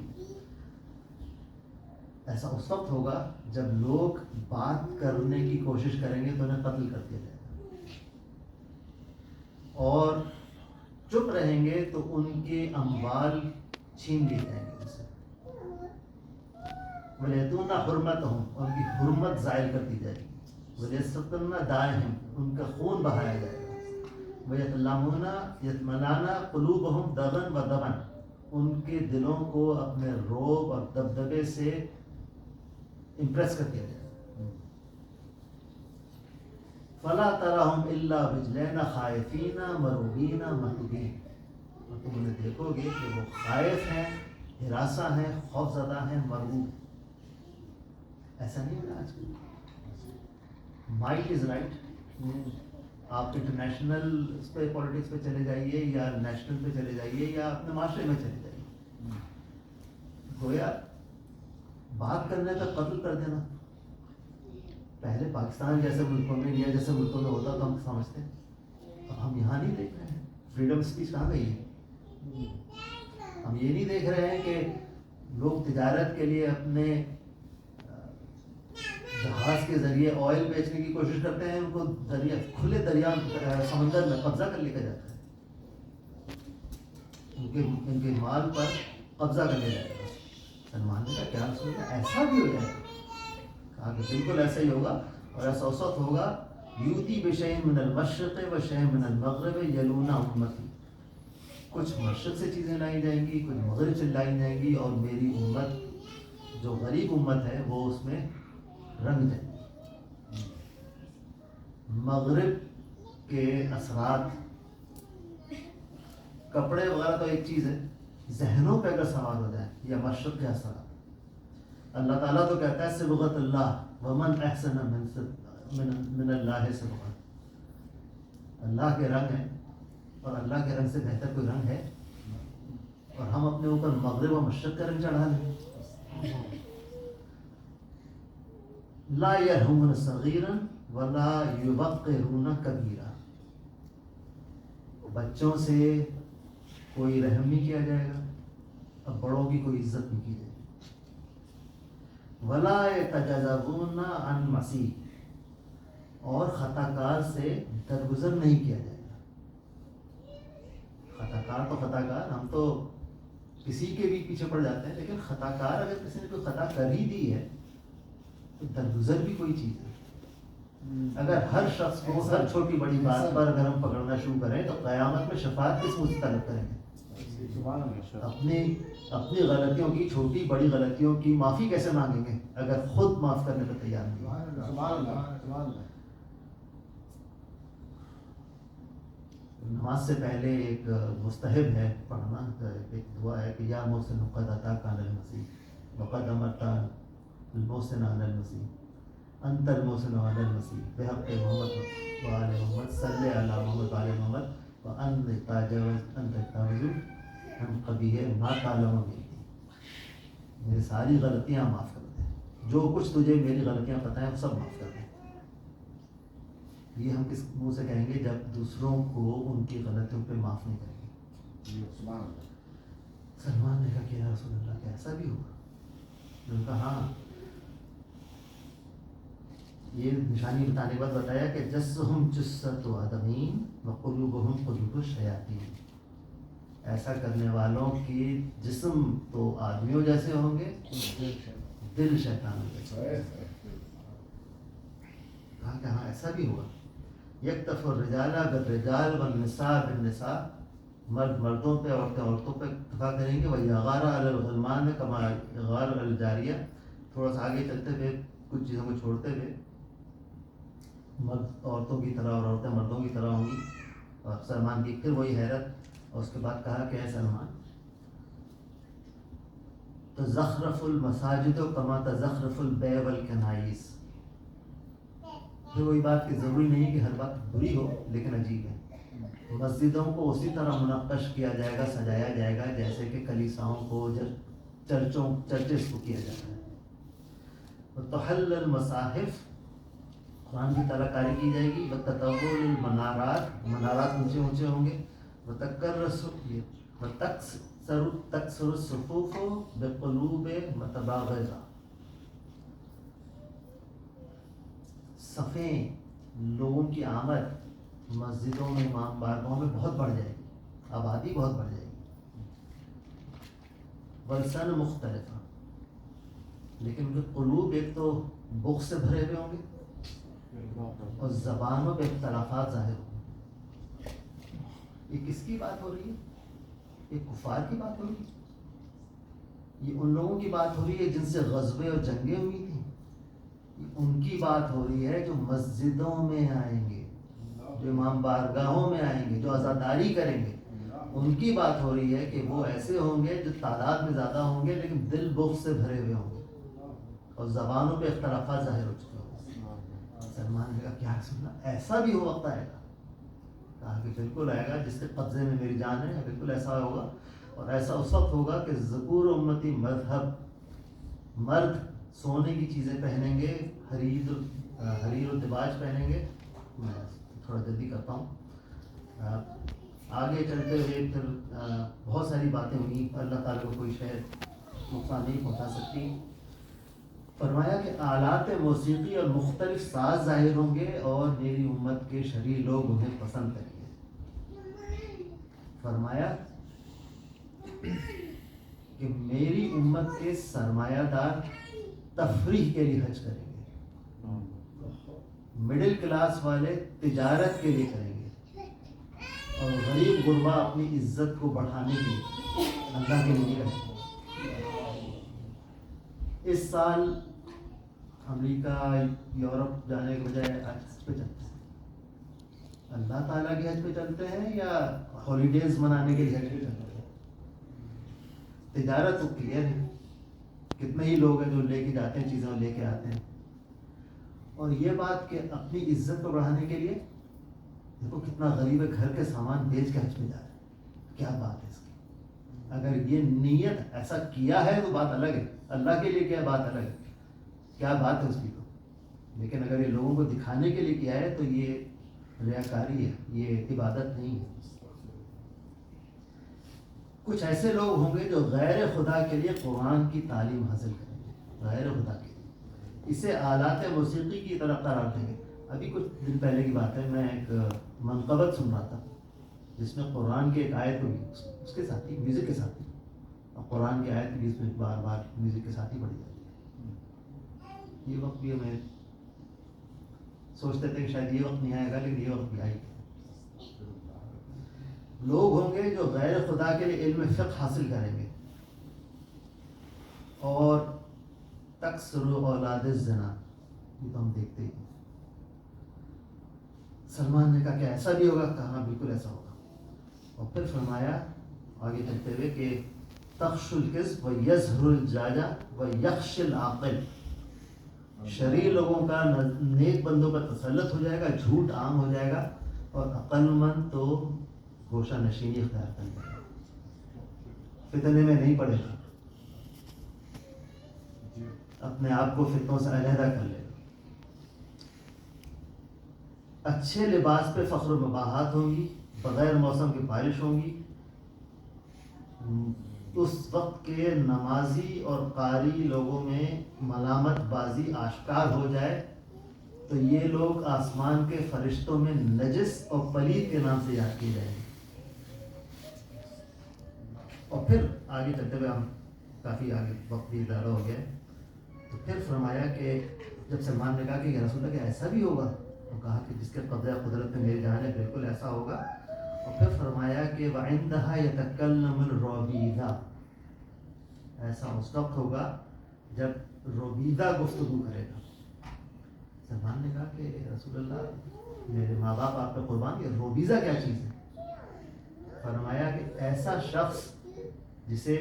ایسا اس وقت ہوگا جب لوگ بات کرنے کی کوشش کریں گے تو انہیں قتل کر دیا جائے گا، اور چپ رہیں گے تو ان کے اموال چھین لیے جائیں گے ان سے. وَلِيَتُونَ حُرْمَتَهُمْ، ان کی حرمت زائل کر دی جائے گی. وَلِيَسْتَقِرْنَ دَائِهِمْ، ان کا خون بہایا جائے گا. وَيَتْمَنَانَ قُلُوبَهُمْ دَغًا وَدَبًا، ان کے دلوں کو اپنے روب اور دبدبے سے امپریس کر دیا جائے گا. فَلَا تَرَاهُمْ إِلَّا رِجْلَيْنِ خَائِفِينَ مَرْعُوبِينَ مَهْجُوبِينَ، اور تم انہیں دیکھو گے کہ وہ خائف ہیں، ہراساں ہیں، خوف زدہ ہیں، مرعوب. ایسا نہیں ہے آج کل. Might is right. آپ انٹرنیشنل اس پہ پالیٹکس پہ چلے جائیے یا نیشنل پہ چلے جائیے یا اپنے معاشرے میں چلے جائیے، گویا بات کرنے کا قتل کر دینا. پہلے پاکستان جیسے ملکوں میں، انڈیا جیسے ملکوں میں ہوتا تو ہم سمجھتے، اب ہم یہاں نہیں دیکھ رہے ہیں. فریڈم اسپیچ کہاں گئی ہے؟ ہم یہ نہیں دیکھ رہے ہیں کہ لوگ تجارت کے لیے اپنے جہاز کے ذریعے آئل بیچنے کی کوشش کرتے ہیں، ان کو دریا، کھلے دریا سمندر میں قبضہ کر لیا جاتا ہے، ان کے مال پر قبضہ کر لیا جاتا ہے. سلمان نے کہا کیا رسول اللہ ایسا بھی ہو جائے گا؟ کہا کہ بالکل ایسا ہی ہوگا. اور ایسا اس وقت ہوگا یوتی بشیء من المشرق و شیء من المغرب یلون امتی، کچھ مشرق سے چیزیں لائی جائیں گی، کچھ مغرب سے لائی جائیں گی، اور میری امت جو غریب امت ہے وہ اس میں رنگ جائے گی. مغرب کے اثرات، کپڑے وغیرہ تو ایک چیز ہے، ذہنوں پہ اگر سوار ہو جائے یا مشرق کے اثرات. اللہ تعالیٰ تو کہتا ہے صبغۃ اللہ ومن احسن من اللہ صبغۃ. اللہ کے رنگ ہیں اور اللہ کے رنگ سے بہتر کوئی رنگ ہے؟ اور ہم اپنے اوپر مغرب و مشرق کا رنگ چڑھا لیں. لا یرحمون صغیرا ولا یوقرون کبیرا. بچوں سے کوئی رحم نہیں کیا جائے گا، اب بڑوں کی کوئی عزت نہیں کی جائے گی. ولا یتجاوزون عن مسیح، اور خطا کار سے درگزر نہیں کیا جائے گا. خطا کار تو خطا کار، ہم تو کسی کے بھی پیچھے پڑ جاتے ہیں، لیکن خطا کار اگر کسی نے کوئی خطا کر ہی دی ہے تو درگزر بھی کوئی چیز ہے. اگر ہر شخص کو ہر چھوٹی بڑی بات پر اگر ہم پکڑنا شروع کریں تو قیامت میں شفاعت کس منہ سے طلب کریں گے؟ اپنی غلطیوں کی، چھوٹی بڑی غلطیوں کی معافی کیسے مانگیں گے اگر خود معاف کرنے پر تیار نہیں؟ نماز سے پہلے ایک مستحب ہے پڑھنا، ایک دعا ہے کہ یا محسن قد اتاک علی المسیح وقد امرت المحسن علی المسیح انت المحسن علی المسیح بحق محمد و آل محمد صلی علی محمد و آل محمد وانت تجاوز عن قبیح ما تعلم منی. میری ساری غلطیاں معاف کر دیں، جو کچھ تجھے میری غلطیاں پتہ ہیں وہ سب معاف کر دیں. یہ ہم کس منہ سے کہیں گے جب دوسروں کو ان کی غلطیوں پہ معاف نہیں کریں گے. سلمان نے کہا کہ یا رسول اللہ کیا ایسا بھی ہوگا؟ انہوں نے کہا ہاں. یہ نشانی بتانے کے بعد بتایا کہ جسہم جثۃ آدمین وقلوبہم قلوب الشیاطین. ایسا کرنے والوں کی جسم تو آدمیوں جیسے ہوں گے، دل شیطانوں جیسے. کہا کہ ہاں ایسا بھی ہوا. یکتف الرجال بالرجال والنساء بالنساء. مرد مردوں پہ، عورتیں عورتوں پہ اکتفا کریں گے. وَيَغَارَ عَلَى الْغِلْمَانِ كَمَا يَغَارُ عَلَى الْجَارِيَةِ. تھوڑا سا آگے چلتے ہوئے کچھ چیزوں کو چھوڑتے ہوئے مرد عورتوں کی طرح اور عورتیں مردوں کی طرح ہوں گی. اور سلمان کی پھر وہی حیرت، اور اس کے بعد کہا کہ اے سلمان تزخرف المساجد کما تزخرف البیع والکنائس. پھر وہی بات کہ ضروری نہیں کہ ہر بات بری ہو، لیکن عجیب ہے. مسجدوں کو اسی طرح منقش کیا جائے گا، سجایا جائے گا جیسے کہ کلیساؤں کو، چرچز کو کیا جاتا ہے. وتحل المصاحف، قرآن کی تعالیٰ کاری کی جائے گی. وتطول المنارات، منارات اونچے اونچے ہوں گے. تکسر الصفوف بقلوب متباغضہ. صفیں، لوگوں کی آمد مسجدوں میں، امام بارگاہوں میں بہت بڑھ جائے گی، آبادی بہت بڑھ جائے گی. ولسان مختلفہ، لیکن ان کے قلوب ایک تو بغض سے بھرے ہوئے ہوں گے اور زبانوں پہ اختلافات ظاہر ہوں گے. یہ کس کی بات ہو رہی ہے؟ یہ کفار کی بات ہو رہی ہے؟ یہ ان لوگوں کی بات ہو رہی ہے جن سے غزوے اور جنگیں ہوئی تھیں؟ ان کی بات ہو رہی ہے جو مسجدوں میں آئیں گے، جو امام بارگاہوں میں آئیں گے، جو عزاداری کریں گے. ان کی بات ہو رہی ہے کہ وہ ایسے ہوں گے جو تعداد میں زیادہ ہوں گے لیکن دل بغض سے بھرے ہوئے ہوں گے اور زبانوں پہ اختلافات ظاہر ہو چکے ہوں گے. سلمان نے کہا کیا سننا ایسا بھی ہو وقت آئے گا؟ کہا کہ بالکل آئے گا، جس کے قبضے میں میری جان ہے بالکل ایسا ہوگا. اور ایسا اس وقت ہوگا کہ ذکور امتی مذہب، مرد سونے کی چیزیں پہنیں گے، حریر و دباج پہنیں گے. میں تھوڑا جلدی کرتا ہوں. آگے چلتے ہوئے پھر بہت ساری باتیں ہوئی. اللہ تعالیٰ کو کوئی شے نقصان نہیں پہنچا سکتی. فرمایا کہ آلات موسیقی اور مختلف ساز ظاہر ہوں گے اور میری امت کے شرعی لوگ انہیں پسند کریں گے. فرمایا کہ میری امت کے سرمایہ دار تفریح کے لیے حج کریں گے، مڈل کلاس والے تجارت کے لیے کریں گے، اور غریب غربا اپنی عزت کو بڑھانے کے لیے اللہ کے لیے کریں گے. اس سال امریکہ یورپ جانے کے بجائے حج پہ چلتے ہیں. اللہ تعالیٰ کے حج پہ چلتے ہیں یا ہالیڈیز منانے کے لیے حج پہ چلتے ہیں؟ تجارت تو کلیئر ہے، کتنے ہی لوگ ہیں جو لے کے جاتے ہیں چیزیں اور لے کے آتے ہیں. اور یہ بات کہ اپنی عزت کو بڑھانے کے لیے دیکھو کتنا غریب ہے گھر کے سامان بیچ کے حج میں جا رہا ہے، کیا بات ہے اس کی. اگر یہ نیت ایسا کیا ہے تو بات الگ ہے، اللہ کے لیے کیا بات الگ ہے، کیا بات ہے اس کی تو. لیکن اگر یہ لوگوں کو دکھانے کے لیے کیا ہے تو یہ ریاکاری ہے، یہ عبادت نہیں ہے. کچھ ایسے لوگ ہوں گے جو غیر خدا کے لیے قرآن کی تعلیم حاصل کریں گے، غیر خدا کے لیے اسے آلات موسیقی کی طرف قرار دیں گے. ابھی کچھ دن پہلے کی بات ہے، میں ایک منقبت سن رہا تھا جس میں قرآن کی ایک آیت ہوگی، اس کے ساتھ ہی میوزک کے ساتھ ہی، اور قرآن کی آیت بھی اس میں بار بار میوزک کے ساتھ ہی پڑھی جاتی ہے. یہ وقت بھی ہمیں سوچتے تھے کہ شاید یہ وقت نہیں آئے گا، لیکن یہ وقت بھی آئے گا. لوگ ہوں گے جو غیر خدا کے لیے علم فقہ حاصل کریں گے اور تکثر اولاد الزنا، یہ تو ہم دیکھتے ہی ہیں. سلمان نے کہا کہ ایسا بھی ہوگا، کہا بالکل ایسا ہوگا. اور پھر فرمایا آگے چلتے ہوئے کہ تخش الکذب ویظہر الجاجہ ویخش العاقل، شرعی لوگوں کا نیک بندوں پر تسلط ہو جائے گا، جھوٹ عام ہو جائے گا، اور عقل مند تو گوشہ نشینی اختیار کر لے گا، فتنے میں نہیں پڑے گا، اپنے آپ کو فتنوں سے علیحدہ کر لے گا. اچھے لباس پہ فخر و مباحات ہوں گی، بغیر موسم کی بارش ہوں گی. اس وقت کے نمازی اور قاری لوگوں میں ملامت بازی آشکار ہو جائے تو یہ لوگ آسمان کے فرشتوں میں نجس اور پلید کے نام سے یاد کیے جائیں گے. اور پھر آگے چلتے ہوئے ہم کافی آگے وقت بھی ادارہ ہو گیا ہے، تو پھر فرمایا کہ جب سلمان نے کہا کہ یا رسول اللہ کہ ایسا بھی ہوگا، تو کہا کہ جس کے قبضہ قدرت میں میری جان ہے بالکل ایسا ہوگا. اور پھر فرمایا کہ وَعِندَهَا يَتَكَلَّمُ الرُّوَبِيدَ، ایسا اس وقت ہوگا جب روبیدہ گفتگو کرے گا. سلمان نے کہا کہ رسول اللہ میرے ماں باپ آپ پہ قربان، یہ روبیزہ کیا چیز ہے؟ فرمایا کہ ایسا شخص جسے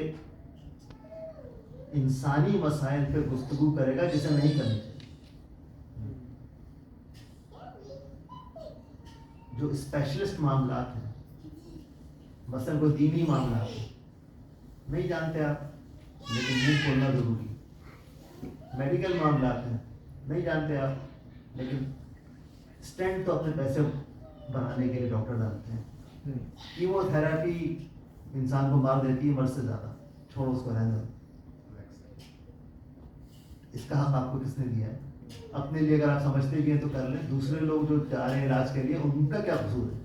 انسانی مسائل پہ گفتگو کرے گا جسے نہیں کرنی چاہیے، جو اسپیشلسٹ معاملات ہیں، مثلا کوئی دینی معاملات ہیں، نہیں جانتے آپ لیکن منہ کھولنا ضروری ہے. میڈیکل معاملات ہیں، نہیں جانتے آپ لیکن اسٹینٹ تو اپنے پیسے بنانے کے لیے ڈاکٹر ڈالتے ہیں. کیمو تھراپی انسان کو مار دیتی ہے مرض سے زیادہ، چھوڑو اس کو رہنے دو. اس کا حق آپ کو کس نے دیا ہے؟ اپنے لیے اگر آپ سمجھتے بھی ہیں تو کر لیں، دوسرے لوگ جو جا رہے ہیں علاج کے لیے ان کا کیا قصور ہے؟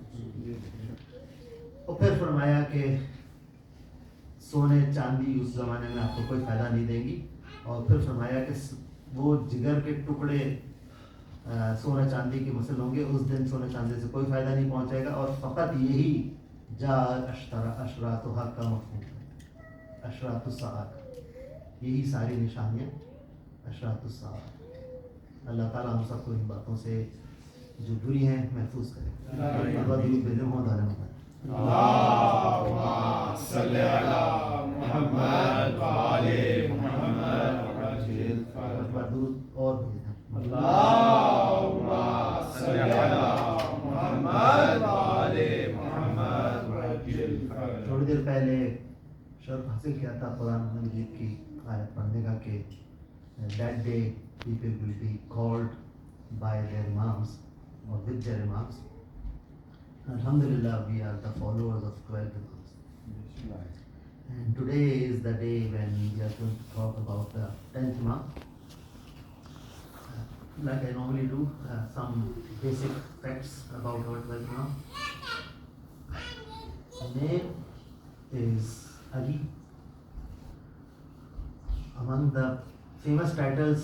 اور پھر فرمایا کہ سونے چاندی اس زمانے میں آپ کو کوئی فائدہ نہیں دیں گی. اور پھر فرمایا کہ وہ جگر کے ٹکڑے سونا چاندی کے مسل ہوں گے، اس دن سونے چاندی سے کوئی فائدہ نہیں پہنچے گا. اور فقط یہی جا اشراطها کا مفہوم ہے، اشراط الساعہ، یہی ساری نشانیاں اشراط الساعہ. اللہ تعالیٰ ہم سب کو ان باتوں سے جو بری ہیں محفوظ کرے. اللهم صل على محمد وآل محمد اور بھی اللهم صل على محمد وآل محمد. تھوڑی دیر پہلے شرف حاصل کیا تھا قرآن مجید کی آیت پڑھنے کا کہ that day people will be called by their imams or with their imams. Alhamdulillah, we are the followers of 12 imams. And today is the day when we are going to talk about the 10th imam. Like I normally do, some basic facts about our 12th imam. His name is Ali. Among the famous titles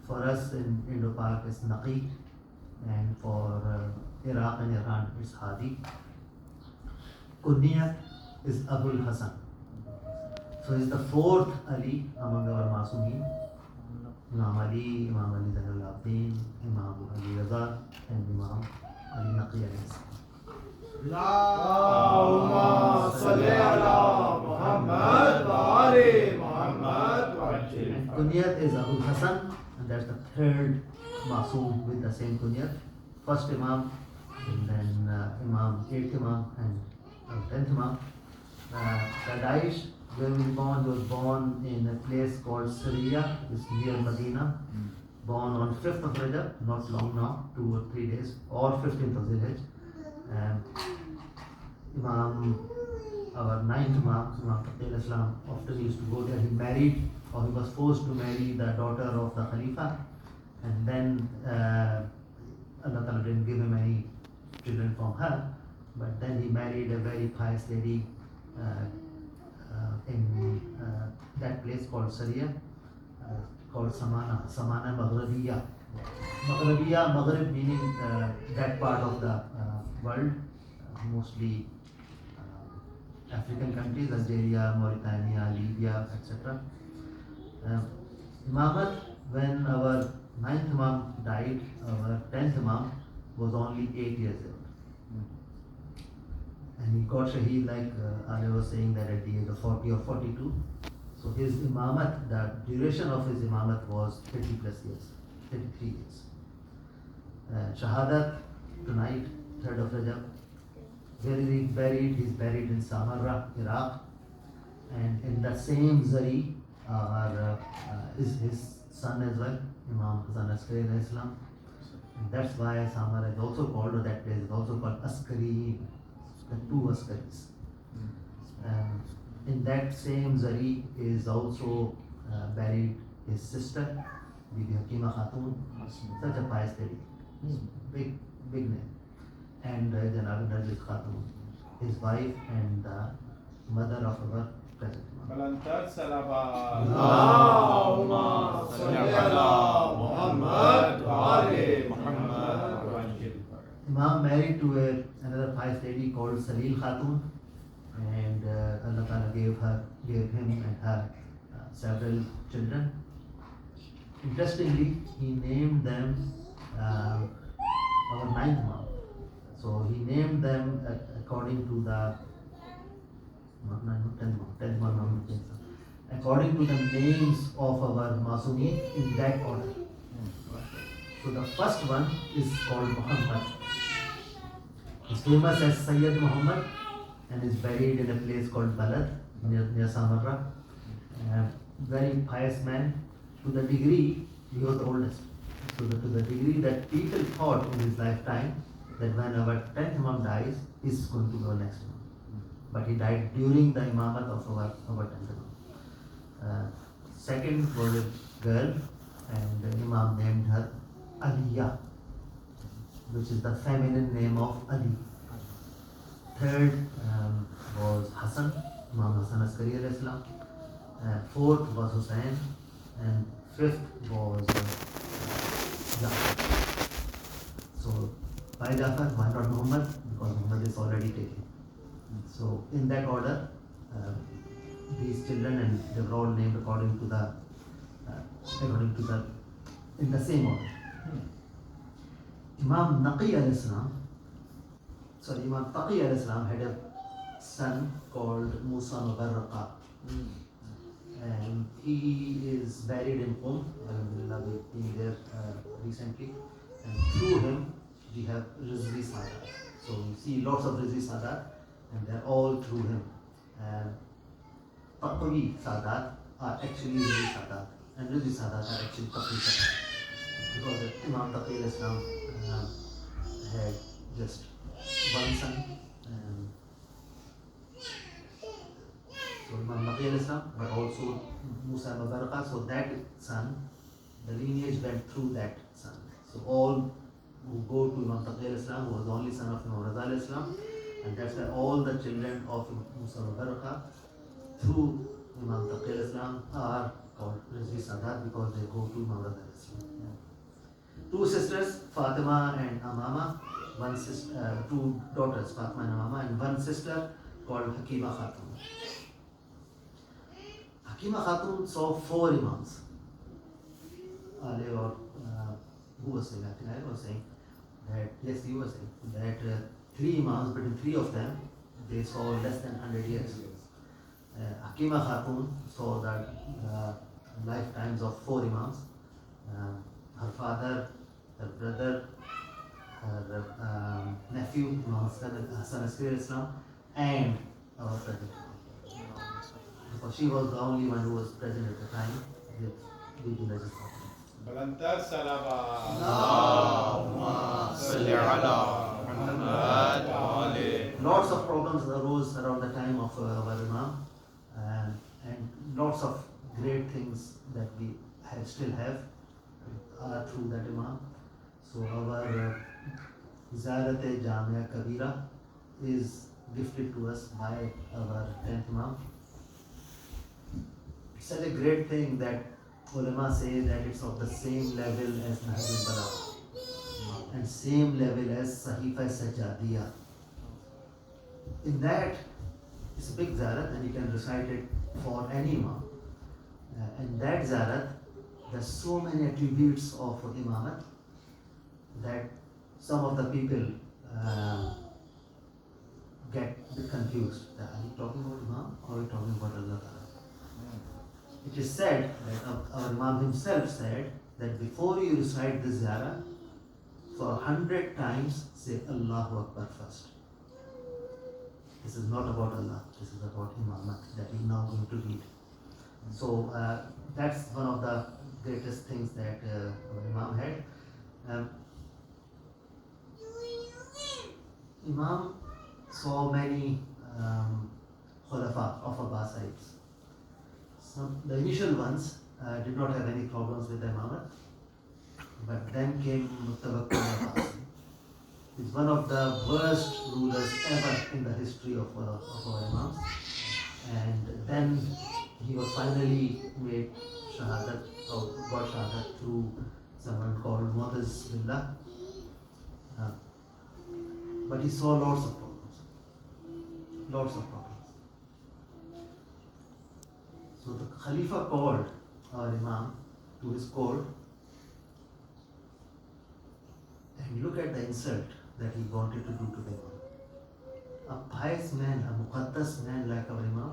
for us in Indo-Pak is Naqi, and for Iraq and Iran is Hadi. Kunya is Abul Hasan. So he's the fourth Ali among our Masumeen. Imam Ali, Imam Ali Zainul Abidin, Imam Ali Raza, and Imam Ali Naqi alayhi salam. اللهم صل على محمد وآل Ali Muhammad Wajib. And kunyat is Abu Hassan, and that's the third Masoom with the same kunyat. First Imam, and then Imam, 8th Imam, and 10th Imam. The Daesh, where he was born in a place called Syria, it's near Medina. Born on 5th of Rajab, not long now, 2 or 3 days, or 15th of Zilhaj. Imam, our 9th Imam, Imam Taqi Islam, often used to go there. He married, or he was forced to marry the daughter of the Khalifa, and then Allah Ta'ala didn't give him any children from her, but then he married a very pious lady in that place called Syria, called Samana Maghrabiya. Maghrabiya, Maghrib meaning that part of the world, mostly African countries, Algeria, Mauritania, Libya, etc. Imamat, when our 9th Imam died, our 10th Imam was only 8 years old. And he got Shaheed, like Ali was saying, that at the age of 40 or 42. So his Imamat, the duration of his Imamat was 30 plus years, 33 years. Shahadat, tonight, 3rd of Rajab. Where is he buried? He's buried in Samarra, Iraq. And in the same Zari is his son as well, Imam Hasan Askari alayhi salam. And that's why Samarra is also called, or that place is also called Askari, the 2 Askaris. In that same Zari is also buried his sister, Bibi Hakima Khatun, such a pious lady, big name. And Janab Narjis Khatun, his wife and the mother of our present Imam. Balantar Salawat. Allahumma salli ala Muhammad wa ali Muhammad Wajib. Imam married to another pious lady called Salil Khatun, and Allah Ta'ala gave him and her several children. Interestingly, he named them our 9th Imam. So he named them according to the 10th Imam, according to the names of our Masoomin in that order. So the first one is called Muhammad. He's famous as Sayyid Muhammad and is buried in a place called Balad near Samarra. Very pious man, to the degree he was the oldest. To the degree that people thought in his lifetime that when our 10th Imam dies, he's going to go next Imam. But he died during the Imamat of our 10th Imam. Second was a girl, and the Imam named her Aliyah, which is the feminine name of Ali. Third was Hassan, Imam Hassan Askari alayhi salam. Fourth was Hussain, and fifth was Jafar. So, why Jafar? Why not Muhammad? Because Muhammad is already taken. So, in that order, these children, and they were all named according to the in the same order. Imam Naqi alayhi salam, Imam Taqi alayhi salam had a son called Musa Mubarraqa. And he is buried in Qum. Alhamdulillah, we've been there recently. And through him, we have Rizvi Sadat. So you see lots of Rizvi Sadat, and they're all through him. Taqwi Sadat are actually Rizvi Sadat, and Rizvi Sadat are actually Taqwi Sadat. Because Imam Taqi alayhi salam had just one son. So Imam Naqi alayhi salam, but also Musa Mubarraqa. So that son, the lineage went through that son. So all who go to Imam Taqi alayhi salam, who was the only son of Imam Raza alayhi salam, and that's why all the children of Musa Mubarraqa through Imam Taqi alayhi salam are called Rizvi Sadat, because they go to Imam Raza alayhi salam. Two sisters, Fatima and Amama, two daughters, Fatima and Amama, and one sister called Hakima Khatun. Hakima Khatun saw 4 Imams. Ali or who was saying? I think I was saying that, yes, you were saying that 3 Imams, but in 3 of them, they saw less than 100 years. Hakima Khatun saw the lifetimes of 4 Imams. Her father, her brother, her nephew, Imam Hassan Askari Islam, and our present Imam. Because she was the only one who was present at the time with Bibi Najib Khatun. بلندر صلوات اللهم صل على محمد وآله. Lots of problems arose around the time of our Imam, and lots of great things that we still have are through that Imam. So our Ziyarat Jamia Kabira is gifted to us by our 10th Imam. It's such a great thing that ulama say that it's of the same level as Nahjul Balagha and same level as Sahifa Sajjadiyah. In that, it's a big ziyarat and you can recite it for any Imam. In that ziyarat, there's so many attributes of Imamat that some of the people get a bit confused. Are we talking about Imam or are we talking about Allah Ta'ala? It is said that our Imam himself said that before you recite this ziyarah, for 100 times say Allahu Akbar first. This is not about Allah, this is about Imamat that he is now going to read. So that's one of the greatest things that our Imam had. Imam saw many Khulafa of Abbasides. The initial ones did not have any problems with the Imamat, but then came Mutawakkil Abbasi. He's one of the worst rulers ever in the history of our Imams. And then he was finally made Shahadat, or got Shahadat through someone called Mu'taz Billah. But he saw lots of problems. Lots of problems. So the Khalifa called our Imam to his court, and look at the insult that he wanted to do to the Imam. A pious man, a muqaddas man like our Imam,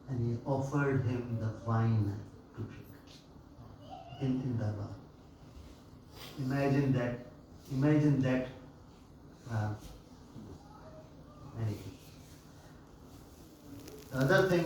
and he offered him the wine to drink in Darbar. Imagine that. Anything. The other thing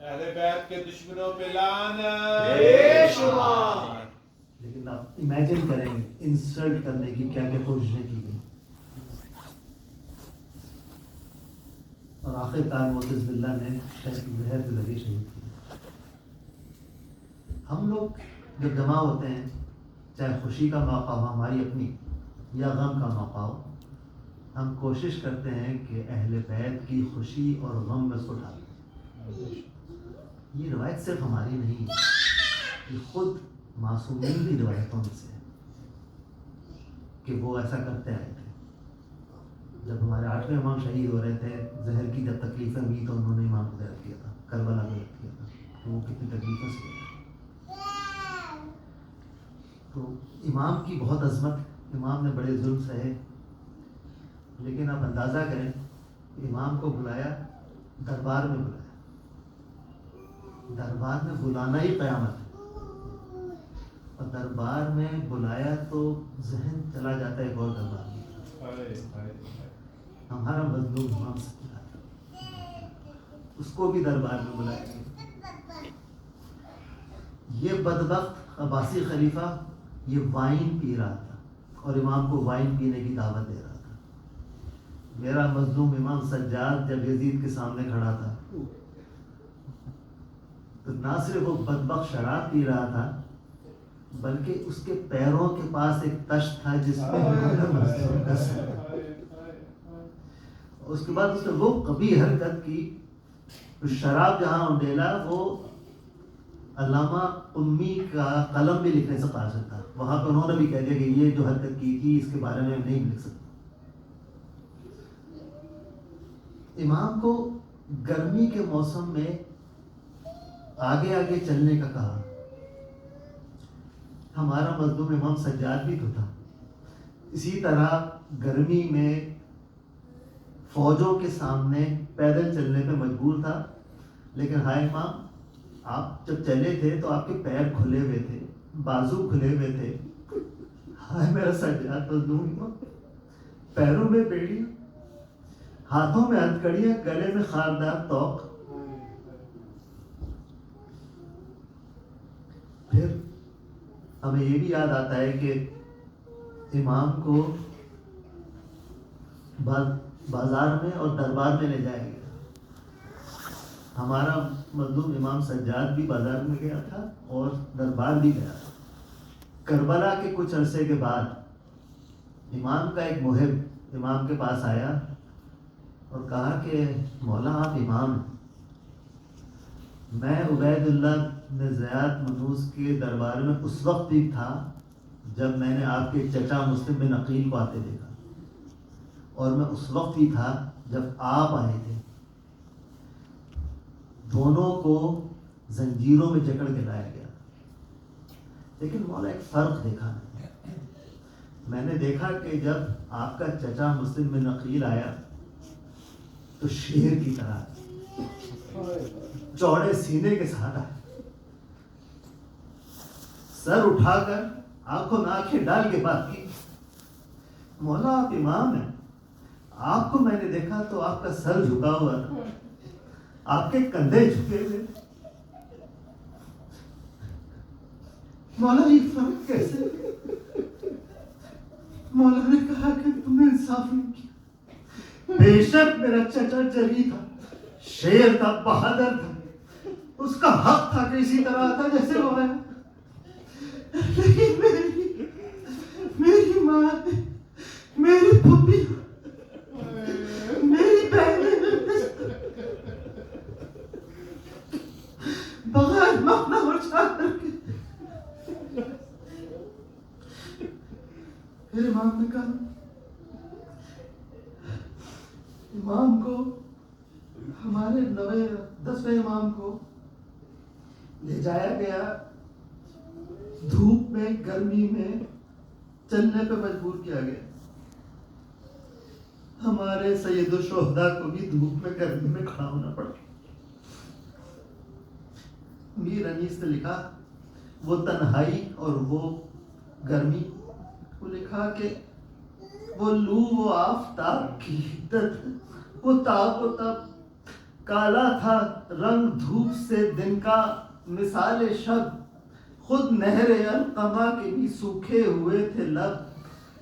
اہل بیت کے دشمنوں پہ لعنت بے شمار۔ لیکن آپ امیجن کریں انسلٹ کرنے کی کیا کیا کوششیں کی گئی، اور آخر کار معتز باللہ نے زہر پہ لگے شہید کیا۔ ہم لوگ جب جمع ہوتے ہیں، چاہے خوشی کا موقع ہو ہماری اپنی یا غم کا موقع ہو، ہم کوشش کرتے ہیں کہ اہل بیت کی خوشی اور غم میں اس کو ڈالیں۔ یہ روایت صرف ہماری نہیں ہے، یہ خود معصومین کی روایتوں میں سے ہے کہ وہ ایسا کرتے آئے تھے۔ جب ہمارے 8ویں امام شہید ہو رہے تھے، زہر کی جب تکلیفیں ہوئی تو انہوں نے امام کو زہر کیا تھا، کربلا میں رکھ کیا تھا، تو وہ کتنی تکلیفیں سے گئے۔ تو امام کی بہت عظمت، امام نے بڑے ظلم سہے، لیکن آپ اندازہ کریں امام کو بلایا، دربار میں بلایا، دربار میں بلانا ہی قیامت ہے، اور دربار میں بلایا تو ذہن چلا جاتا ہے اور دربار میں ہمارا مظلوم امام سے بلایا، اس کو بھی دربار میں بلایا گیا۔ یہ بدبخت عباسی خلیفہ یہ وائن پی رہا تھا اور امام کو وائن پینے کی دعوت دے رہا تھا۔ میرا مظلوم امام سجاد جب یزید کے سامنے کھڑا تھا تو نہ صرف وہ بدبخت شراب پی رہا تھا، بلکہ اس کے پیروں کے پاس ایک تشت تھا جس پہ اس کے بعد اس نے وہ قبیح حرکت کی، شراب جہاں ڈیلا وہ علامہ امی کا قلم بھی لکھنے سے قاصر تھا. وہاں پہ انہوں نے بھی کہہ دیا کہ یہ جو حرکت کی تھی اس کے بارے میں نہیں لکھ سکتا. امام کو گرمی کے موسم میں آگے آگے چلنے کا کہا. ہمارا مظلوم امام سجاد بھی تو تھا، اسی طرح گرمی میں فوجوں کے سامنے پیدل چلنے پہ مجبور تھا. لیکن ہائے امام، آپ جب چلے تھے تو آپ کے پیر کھلے ہوئے تھے، بازو کھلے ہوئے تھے. ہائے میرا سجاد مظلوم امام، پیروں میں بیڑیاں، ہاتھوں میں ہتھکڑیاں، گلے میں خاردار توق. پھر ہمیں یہ بھی یاد آتا ہے کہ امام کو بازار میں اور دربار میں لے جایا گیا. ہمارا مظلوم امام سجاد بھی بازار میں گیا تھا اور دربار بھی گیا تھا. کربلا کے کچھ عرصے کے بعد امام کا ایک محب امام کے پاس آیا اور کہا کہ مولا آپ امام ہیں، میں عبید اللہ بن زیاد منوس کے دربار میں اس وقت بھی تھا جب میں نے آپ کے چچا مسلم بن عقیل کو آتے دیکھا، اور میں اس وقت بھی تھا جب آپ آئے تھے. دونوں کو زنجیروں میں جکڑ کے لایا گیا. لیکن مولا ایک فرق دیکھا میں نے دیکھا کہ جب آپ کا چچا مسلم بن عقیل آیا تو شیر کی طرح چوڑے سینے کے ساتھ آیا، سر اٹھا کر آنکھوں میں آنکھیں ڈال کے بات کی. مولا آپ امام ہیں، آپ کو میں نے دیکھا تو آپ کا سر جھکا ہوا تھا، آپ کے کندھے جھکے ہوئے. مولا یہ فرق کیسے؟ مولا نے کہا کہ تم نے انصاف نہیں کیا. بے شک میرا چچا جری تھا، شیر تھا، بہادر تھا، اس کا حق تھا کہ اسی طرح آتا جیسے وہ آیا. لیکن میری ماں، میری پھوپھی، میری بہنیں بغیر مخنا اور چادر کے. پھر امام نے کہا، امام کو، ہمارے 10ویں امام کو لے جایا گیا، دھوپ میں گرمی میں چلنے پہ مجبور کیا گیا. ہمارے سید الشہداء کو بھی دھوپ میں گرمی میں کھڑا ہونا پڑا. میر انیس نے لکھا وہ تنہائی اور وہ گرمی، وہ لکھا کہ وہ لو و آفتاب کی حدت، وہ تاب و تب کالا تھا رنگ دھوپ سے دن کا مثال شب، خود نہر القما کے بھی سوکھے ہوئے تھے لب،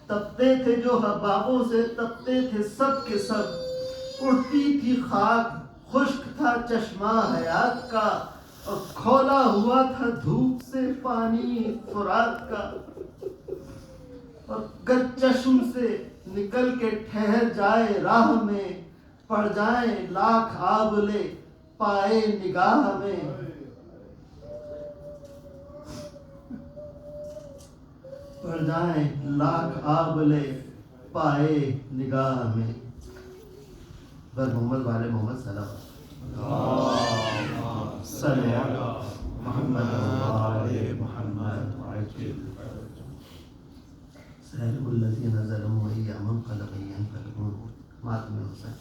تپتے تھے جو حبابوں سے، تپتے تھے سب کے سب، اڑتی تھی خاک، خشک تھا چشمہ حیات کا، اور کھولا ہوا تھا دھوپ سے پانی فرات کا. اور گر چشم سے نکل کے ٹھہر جائے راہ میں، پڑ جائیں لاکھ آبلے پائے نگاہ میں. پڑ جائیں لاکھ آبلے پائے نگاہ میں. بر محمد والے محمد صلی اللہ صلی اللہ محمد والے محمد سہل الذین ظلموا ایاما قلب ایام قلبون. ماتم حسین.